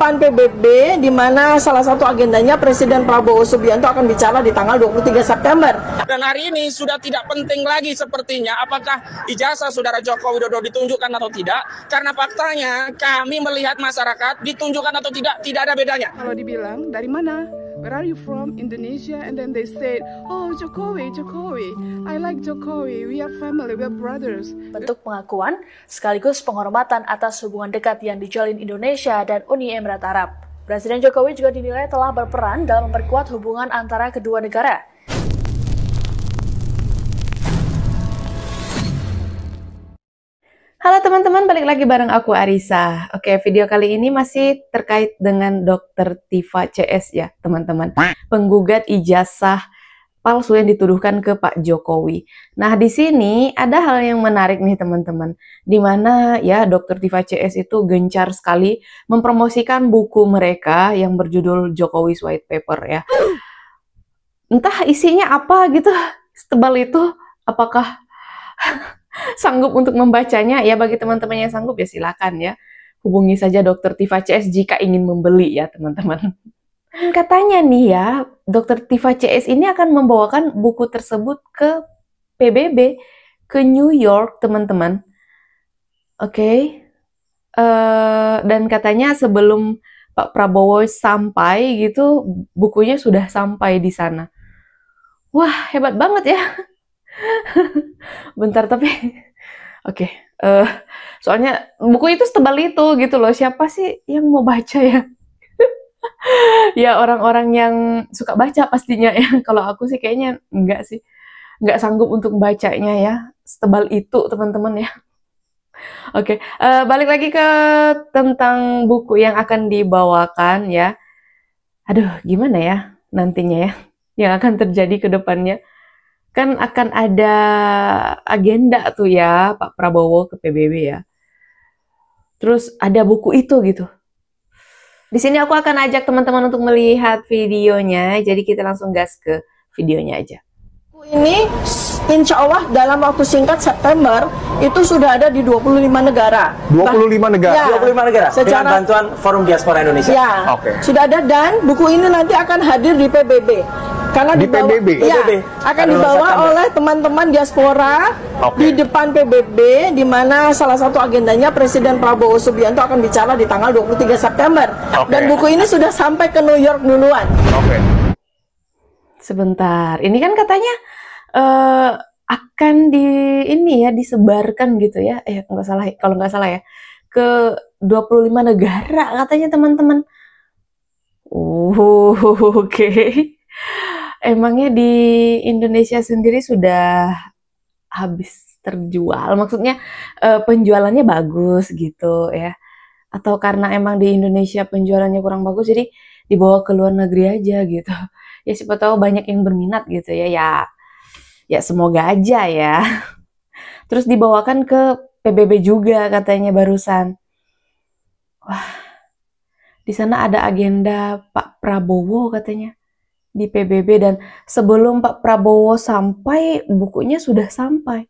PAN PBB, di mana salah satu agendanya Presiden Prabowo Subianto akan bicara di tanggal 23 September. Dan hari ini sudah tidak penting lagi sepertinya apakah ijazah saudara Joko Widodo ditunjukkan atau tidak, karena faktanya kami melihat masyarakat ditunjukkan atau tidak ada bedanya. Kalau dibilang dari mana? Where are you from? Indonesia. And then they said, oh Jokowi, Jokowi. I like Jokowi. We are family, we are brothers. Bentuk pengakuan sekaligus penghormatan atas hubungan dekat yang dijalin Indonesia dan Uni Emirat Arab. Presiden Jokowi juga dinilai telah berperan dalam memperkuat hubungan antara kedua negara. Halo teman-teman, balik lagi bareng aku Arisa. Oke, video kali ini masih terkait dengan Dr. Tiva CS ya teman-teman. Penggugat ijazah palsu yang dituduhkan ke Pak Jokowi. Nah di sini ada hal yang menarik nih teman-teman. Dimana ya Dr. Tiva CS itu gencar sekali mempromosikan buku mereka yang berjudul Jokowi's White Paper ya. Entah isinya apa gitu, setebal itu, apakah sanggup untuk membacanya? Ya bagi teman-teman yang sanggup ya silakan ya. Hubungi saja Dr. Tiva CS jika ingin membeli ya teman-teman. Katanya nih ya, Dr. Tiva CS ini akan membawakan buku tersebut ke PBB, ke New York teman-teman. Oke. Dan katanya sebelum Pak Prabowo sampai gitu, bukunya sudah sampai di sana. Wah, hebat banget ya. Bentar tapi oke. Soalnya buku itu setebal itu gitu loh. Siapa sih yang mau baca ya? Ya orang-orang yang suka baca pastinya ya. Kalau aku sih kayaknya enggak sih. Enggak sanggup untuk bacanya ya. Setebal itu teman-teman ya. Oke, balik lagi ke tentang buku yang akan dibawakan ya. Aduh, gimana ya nantinya ya yang akan terjadi ke depannya. Kan akan ada agenda tuh ya Pak Prabowo ke PBB ya. Terus ada buku itu gitu. Di sini aku akan ajak teman-teman untuk melihat videonya. Jadi kita langsung gas ke videonya aja. Ini insya Allah dalam waktu singkat September itu sudah ada di 25 negara. 25 negara? Ya, 25 negara dengan bantuan Forum Diaspora Indonesia? Ya, Oke. sudah ada dan buku ini nanti akan hadir di PBB. Karena di dibawa, PBB? ya, PBB. akan dibawa oleh teman-teman diaspora di depan PBB, di mana salah satu agendanya Presiden Prabowo Subianto akan bicara di tanggal 23 September. Dan buku ini sudah sampai ke New York duluan. Sebentar, ini kan katanya akan disebarkan gitu ya, nggak salah, kalau nggak salah ya, ke 25 negara katanya teman-teman. Oke. Emangnya di Indonesia sendiri sudah habis terjual? Maksudnya penjualannya bagus gitu ya? Atau karena emang di Indonesia penjualannya kurang bagus jadi dibawa ke luar negeri aja gitu? Ya siapa tahu banyak yang berminat gitu ya. Ya semoga aja ya. Terus dibawakan ke PBB juga katanya barusan. Wah, di sana ada agenda Pak Prabowo katanya di PBB, dan sebelum Pak Prabowo sampai bukunya sudah sampai.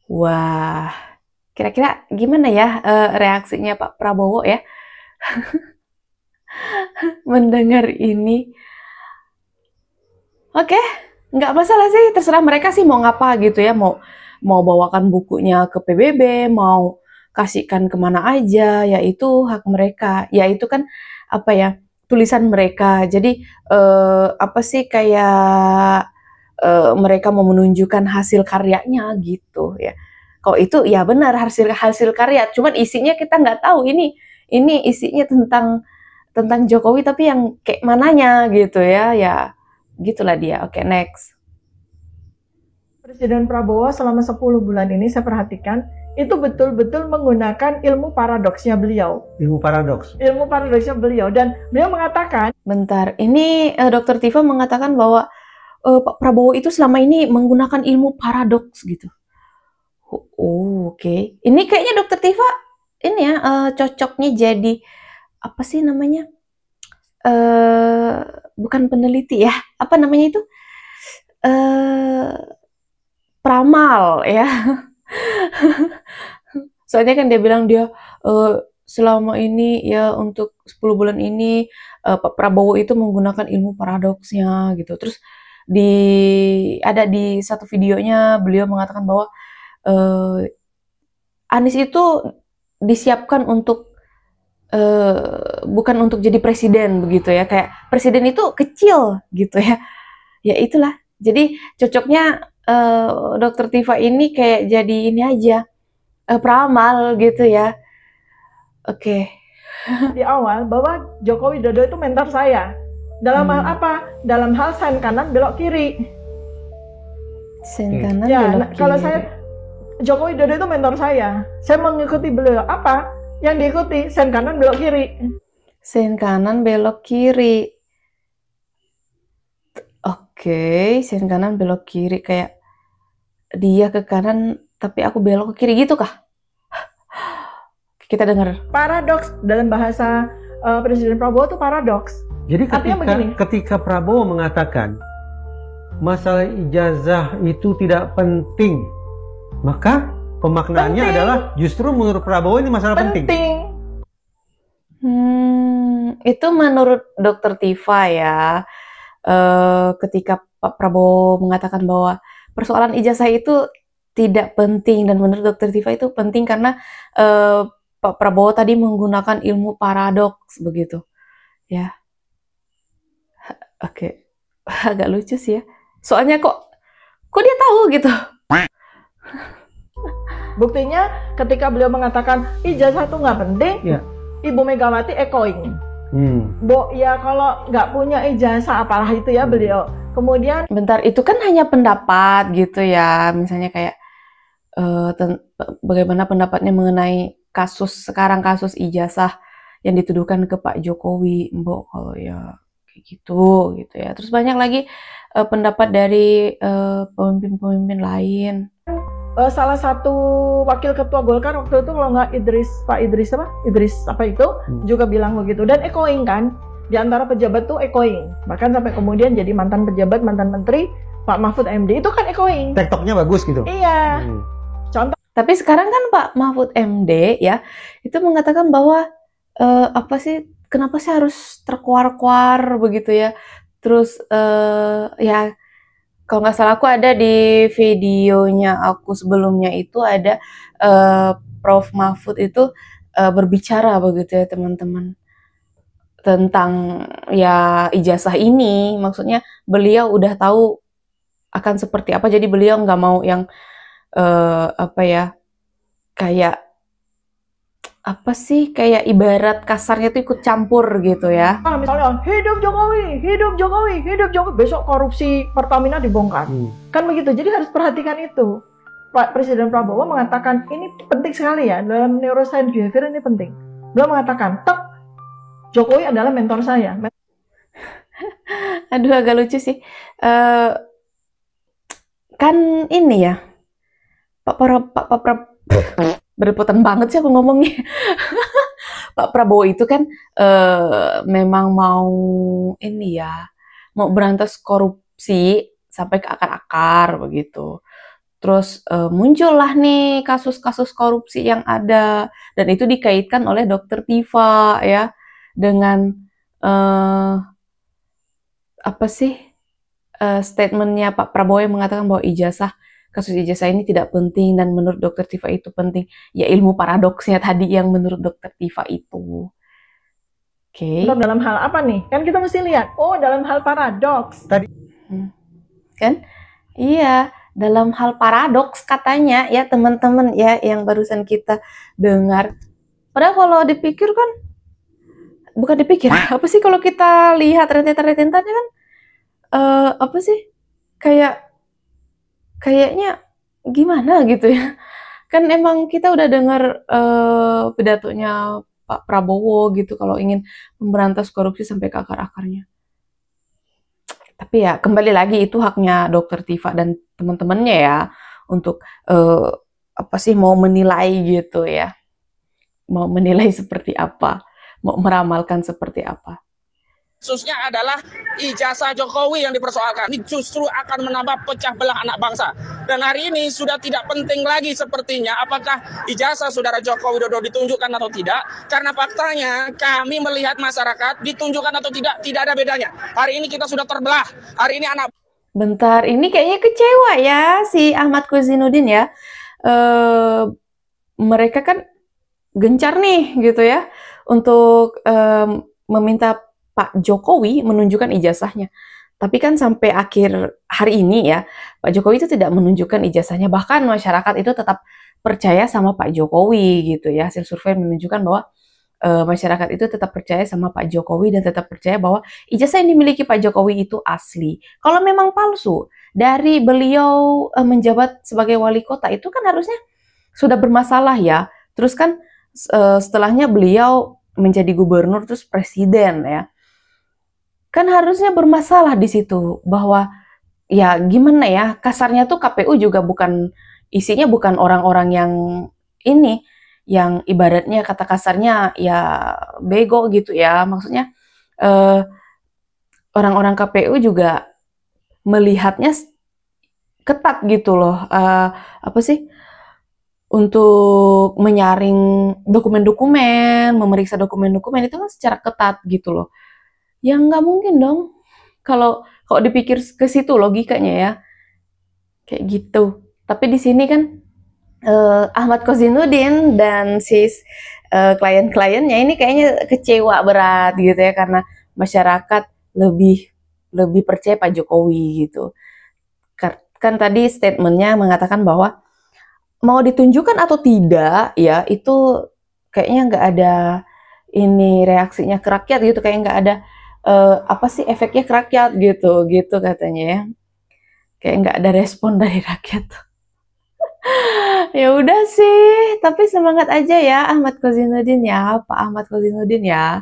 Wah, kira-kira gimana ya reaksinya Pak Prabowo ya mendengar ini? Oke, nggak masalah sih, terserah mereka sih mau ngapa gitu ya, mau bawakan bukunya ke PBB, mau kasihkan kemana aja, ya itu hak mereka, ya itu kan apa ya, tulisan mereka. Jadi apa sih kayak mereka mau menunjukkan hasil karyanya gitu ya. Kalau itu ya benar hasil karya, cuman isinya kita nggak tahu, ini isinya tentang Jokowi tapi yang kayak mananya gitu ya. Ya gitulah dia. Oke, next. Presiden Prabowo selama 10 bulan ini saya perhatikan itu betul-betul menggunakan ilmu paradoksnya beliau. Ilmu paradoks? Ilmu paradoksnya beliau. Dan beliau mengatakan... Bentar, ini Dr. Tiva mengatakan bahwa Pak Prabowo itu selama ini menggunakan ilmu paradoks gitu. Oke. Ini kayaknya Dr. Tiva ini ya cocoknya jadi apa sih namanya? Bukan peneliti ya. Apa namanya itu? Peramal ya. Soalnya kan dia bilang dia selama ini ya untuk 10 bulan ini Pak Prabowo itu menggunakan ilmu paradoksnya gitu. Terus ada di satu videonya beliau mengatakan bahwa Anies itu disiapkan untuk bukan untuk jadi presiden begitu ya, kayak presiden itu kecil gitu ya. Ya itulah. Jadi cocoknya Dokter Tifa ini kayak jadi ini aja peramal gitu ya. Oke. Di awal bahwa Joko Widodo itu mentor saya. Dalam hal apa? Dalam hal sen kanan belok kiri. Sen kanan Ya, belok kiri. kalau saya Joko Widodo itu mentor saya. Saya mengikuti beliau. Apa yang diikuti? Sen kanan belok kiri. Sen kanan belok kiri. Oke, sen kanan belok kiri, kayak dia ke kanan tapi aku belok ke kiri gitu kah? Kita dengar. Paradoks dalam bahasa Presiden Prabowo itu paradoks. Jadi Artinya begini. ketika Prabowo mengatakan masalah ijazah itu tidak penting, maka pemaknaannya Penting. adalah justru menurut Prabowo ini masalah penting. Itu menurut Dokter Tifa ya. Ketika Pak Prabowo mengatakan bahwa persoalan ijazah itu tidak penting, dan menurut Dokter Tifa itu penting karena Pak Prabowo tadi menggunakan ilmu paradoks begitu ya. Oke. Agak lucu sih ya, soalnya kok dia tahu gitu. Buktinya ketika beliau mengatakan ijazah itu nggak penting, Ya. Ibu Megawati echoing. Ya kalau nggak punya ijazah apalah itu ya beliau. Kemudian Bentar, itu kan hanya pendapat gitu ya, misalnya kayak bagaimana pendapatnya mengenai kasus ijazah yang dituduhkan ke Pak Jokowi, Mbok, kalau ya kayak gitu ya. Terus banyak lagi pendapat dari pemimpin-pemimpin lain. salah satu wakil ketua Golkar waktu itu kalau nggak Pak Idris apa itu juga bilang begitu, dan echoing kan di antara pejabat tuh echoing, bahkan sampai kemudian jadi mantan pejabat, mantan menteri Pak Mahfud MD itu kan echoing. TikToknya bagus gitu. Iya. Contoh. Tapi sekarang kan Pak Mahfud MD ya itu mengatakan bahwa kenapa sih harus terkuar-kuar begitu ya. Terus ya kalau nggak salah aku ada di videonya aku sebelumnya itu ada Prof Mahfud itu berbicara begitu ya teman-teman tentang ya ijazah ini. Maksudnya beliau udah tahu akan seperti apa, jadi beliau nggak mau yang kayak ibarat kasarnya tuh ikut campur gitu ya. Misalnya hidup Jokowi, besok korupsi Pertamina dibongkar. Kan begitu. Jadi harus perhatikan itu. Pak Presiden Prabowo mengatakan ini penting sekali ya dalam neuroscience behavior, ini penting. Beliau mengatakan, Jokowi adalah mentor saya. Aduh, agak lucu sih. Kan ini ya, berepotan banget sih aku ngomongnya. Pak Prabowo itu kan memang mau ini ya, mau berantas korupsi sampai ke akar-akar begitu. Terus muncullah nih kasus-kasus korupsi yang ada, dan itu dikaitkan oleh Dokter Tifa ya dengan statementnya Pak Prabowo yang mengatakan bahwa kasus ijazah ini tidak penting, dan menurut Dokter Tifa itu penting. Ya ilmu paradoksnya tadi yang menurut Dokter Tifa itu. Oke. Dalam hal apa nih? Kan kita mesti lihat. Oh, dalam hal paradoks. Tadi kan? Iya, dalam hal paradoks katanya ya teman-teman ya yang barusan kita dengar. Padahal kalau dipikir kan bukan dipikir. Apa sih kalau kita lihat rentetan-rentetannya kan kayaknya gimana gitu ya. Kan emang kita udah dengar pidatonya Pak Prabowo gitu kalau ingin memberantas korupsi sampai ke akar-akarnya. Tapi ya kembali lagi itu haknya Dokter Tifa dan teman-temannya ya untuk mau menilai gitu ya. Mau menilai seperti apa, mau meramalkan seperti apa. Kasusnya adalah ijazah Jokowi yang dipersoalkan. Ini justru akan menambah pecah belah anak bangsa. Dan hari ini sudah tidak penting lagi sepertinya apakah ijazah saudara Joko Widodo ditunjukkan atau tidak. Karena faktanya kami melihat masyarakat ditunjukkan atau tidak ada bedanya. Hari ini kita sudah terbelah. Hari ini anak... Bentar, ini kayaknya kecewa ya si Ahmad Kozinudin ya. Mereka kan gencar nih gitu ya untuk meminta Pak Jokowi menunjukkan ijazahnya. Tapi kan sampai akhir hari ini ya, Pak Jokowi itu tidak menunjukkan ijazahnya. Bahkan masyarakat itu tetap percaya sama Pak Jokowi gitu ya. Hasil survei menunjukkan bahwa masyarakat itu tetap percaya sama Pak Jokowi dan tetap percaya bahwa ijazah yang dimiliki Pak Jokowi itu asli. Kalau memang palsu, dari beliau menjabat sebagai wali kota itu kan harusnya sudah bermasalah ya. Terus kan setelahnya beliau menjadi gubernur terus presiden ya. Kan harusnya bermasalah di situ bahwa ya gimana ya, kasarnya tuh KPU juga bukan isinya bukan orang-orang yang ini yang ibaratnya kata kasarnya ya bego gitu ya. Maksudnya orang-orang KPU juga melihatnya ketat gitu loh. Apa sih? Untuk menyaring dokumen-dokumen, memeriksa dokumen-dokumen itu kan secara ketat gitu loh. Ya nggak mungkin dong kalau dipikir ke situ logikanya ya kayak gitu. Tapi di sini kan Ahmad Kozinudin dan klien-kliennya ini kayaknya kecewa berat gitu ya karena masyarakat lebih percaya Pak Jokowi gitu. Kan tadi statementnya mengatakan bahwa mau ditunjukkan atau tidak ya itu kayaknya nggak ada ini reaksinya ke rakyat gitu, kayak nggak ada apa sih efeknya ke rakyat gitu katanya ya, kayak nggak ada respon dari rakyat. Ya udah sih, tapi semangat aja ya Ahmad Kozinudin ya, Pak Ahmad Kozinudin ya,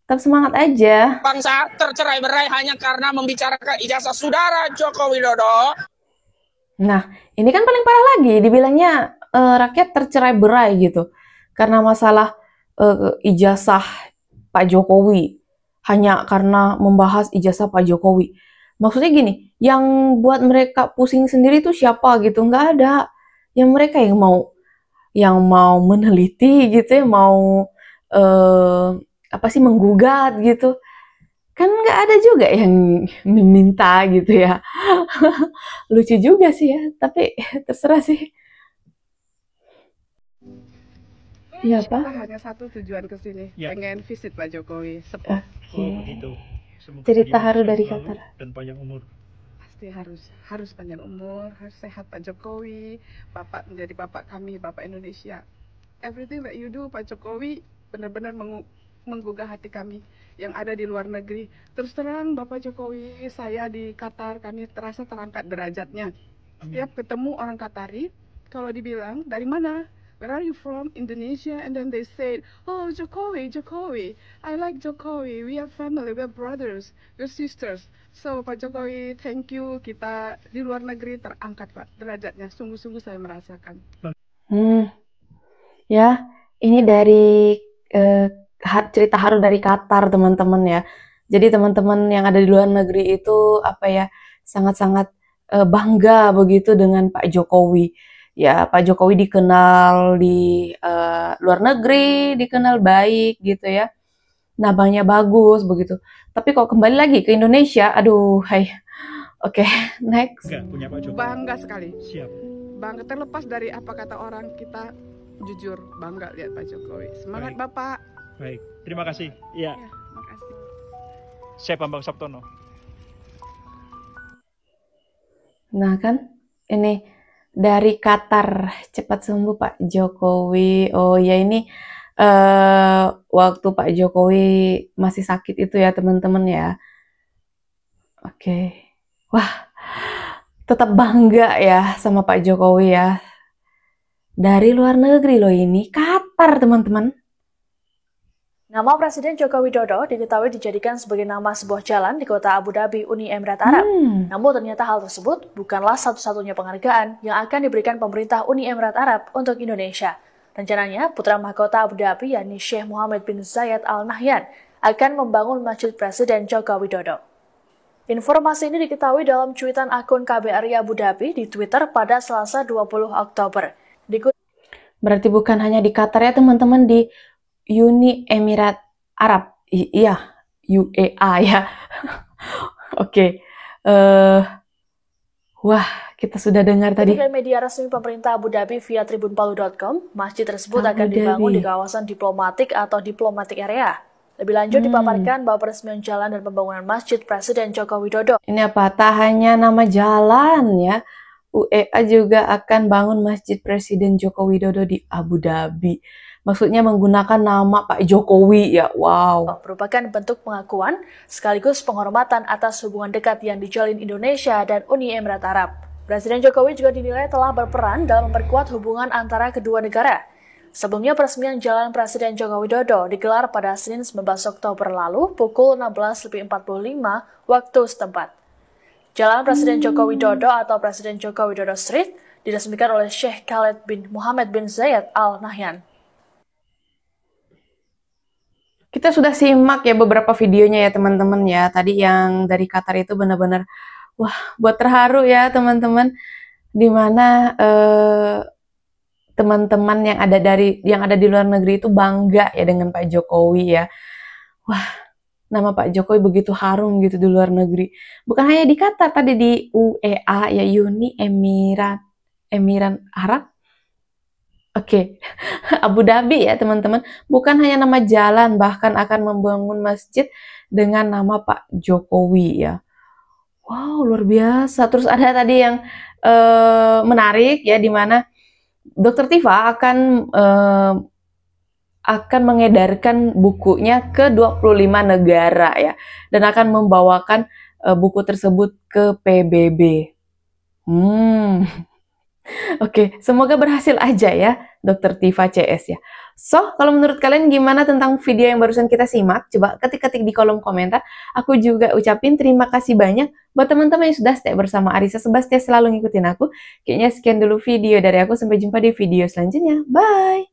tetap semangat aja. Bangsa tercerai-berai hanya karena membicarakan ijazah saudara Joko Widodo. Nah, ini kan paling parah lagi, dibilangnya rakyat tercerai-berai gitu karena masalah ijazah Pak Jokowi. Hanya karena membahas ijazah Pak Jokowi. Maksudnya gini, yang buat mereka pusing sendiri itu siapa gitu? Nggak ada. Yang mereka yang mau meneliti gitu ya, mau apa sih menggugat gitu. Kan nggak ada juga yang meminta gitu ya. Lucu juga sih ya, tapi terserah sih. Iya, Pak. Kita hanya satu tujuan ke sini, pengen visit Pak Jokowi. Oke. Begitu. Cerita haru dari Qatar. Dan panjang umur. Pasti harus panjang umur, harus sehat Pak Jokowi. Bapak menjadi bapak kami, bapak Indonesia. Everything that you do Pak Jokowi benar-benar menggugah hati kami yang ada di luar negeri. Terus terang Bapak Jokowi, saya di Qatar, kami terasa terangkat derajatnya. Setiap ketemu orang Qatari, kalau dibilang dari mana? Where are you from? Indonesia. And then they said, oh Jokowi, I like Jokowi. We are family, we are brothers, we are sisters. So Pak Jokowi, thank you. Kita di luar negeri terangkat Pak derajatnya. Sungguh-sungguh saya merasakan. Ya, ini dari cerita haru dari Qatar teman-teman ya. Jadi teman-teman yang ada di luar negeri itu apa ya sangat-sangat bangga begitu dengan Pak Jokowi. Ya, Pak Jokowi dikenal di luar negeri, dikenal baik gitu ya. Namanya bagus begitu. Tapi kok kembali lagi ke Indonesia, aduh, hai. Oke, next. Punya Pak Jokowi. Bangga sekali. Siap. Bangga terlepas dari apa kata orang, kita jujur bangga lihat Pak Jokowi. Semangat Baik. Bapak. Baik, terima kasih. Iya, Ya, makasih. saya Bambang Saptono. Nah kan, ini dari Qatar, cepat sembuh Pak Jokowi. Oh ya ini waktu Pak Jokowi masih sakit itu ya teman-teman ya. Oke. Wah, tetap bangga ya sama Pak Jokowi ya. Dari luar negeri loh ini, Qatar teman-teman. Nama Presiden Joko Widodo diketahui dijadikan sebagai nama sebuah jalan di kota Abu Dhabi, Uni Emirat Arab. Namun ternyata hal tersebut bukanlah satu-satunya penghargaan yang akan diberikan pemerintah Uni Emirat Arab untuk Indonesia. Rencananya, putra mahkota Abu Dhabi yakni Sheikh Mohammed bin Zayed Al Nahyan akan membangun Masjid Presiden Joko Widodo. Informasi ini diketahui dalam cuitan akun KBRI Abu Dhabi di Twitter pada Selasa 20 Oktober. Berarti bukan hanya di Qatar ya teman-teman, di Uni Emirat Arab. Iya, UEA ya. Oke. Wah, kita sudah dengar tadi. Dari media resmi pemerintah Abu Dhabi via tribunpalu.com, masjid tersebut akan dibangun di kawasan diplomatik atau diplomatic area. Lebih lanjut dipaparkan bahwa peresmian jalan dan pembangunan Masjid Presiden Joko Widodo. Ini apa? Tak hanya nama jalan ya, UEA juga akan bangun Masjid Presiden Joko Widodo di Abu Dhabi. Maksudnya menggunakan nama Pak Jokowi ya, wow. Merupakan bentuk pengakuan sekaligus penghormatan atas hubungan dekat yang dijalin Indonesia dan Uni Emirat Arab. Presiden Jokowi juga dinilai telah berperan dalam memperkuat hubungan antara kedua negara. Sebelumnya peresmian Jalan Presiden Joko Widodo digelar pada Senin 19 Oktober lalu pukul 16.45 waktu setempat. Jalan Presiden Joko Widodo atau Presiden Joko Widodo Street diresmikan oleh Sheikh Khalid bin Muhammad bin Zayed Al Nahyan. Kita sudah simak ya beberapa videonya ya teman-teman ya. Tadi yang dari Qatar itu benar-benar wah, buat terharu ya teman-teman. Dimana teman-teman yang ada di luar negeri itu bangga ya dengan Pak Jokowi ya. Wah, nama Pak Jokowi begitu harum gitu di luar negeri. Bukan hanya di Qatar, tadi di UEA ya, Uni Emirat Arab. Oke, Abu Dhabi ya teman-teman. Bukan hanya nama jalan, bahkan akan membangun masjid dengan nama Pak Jokowi ya. Wow, luar biasa. Terus ada tadi yang menarik ya, di mana Dr. Tifa akan mengedarkan bukunya ke 25 negara ya, dan akan membawakan buku tersebut ke PBB. Oke, semoga berhasil aja ya Dr. Tifa CS ya. So, kalau menurut kalian gimana tentang video yang barusan kita simak? Coba ketik-ketik di kolom komentar. Aku juga ucapin terima kasih banyak buat teman-teman yang sudah stay bersama Arisa Sebastia, selalu ngikutin aku. Kayaknya sekian dulu video dari aku, sampai jumpa di video selanjutnya. Bye!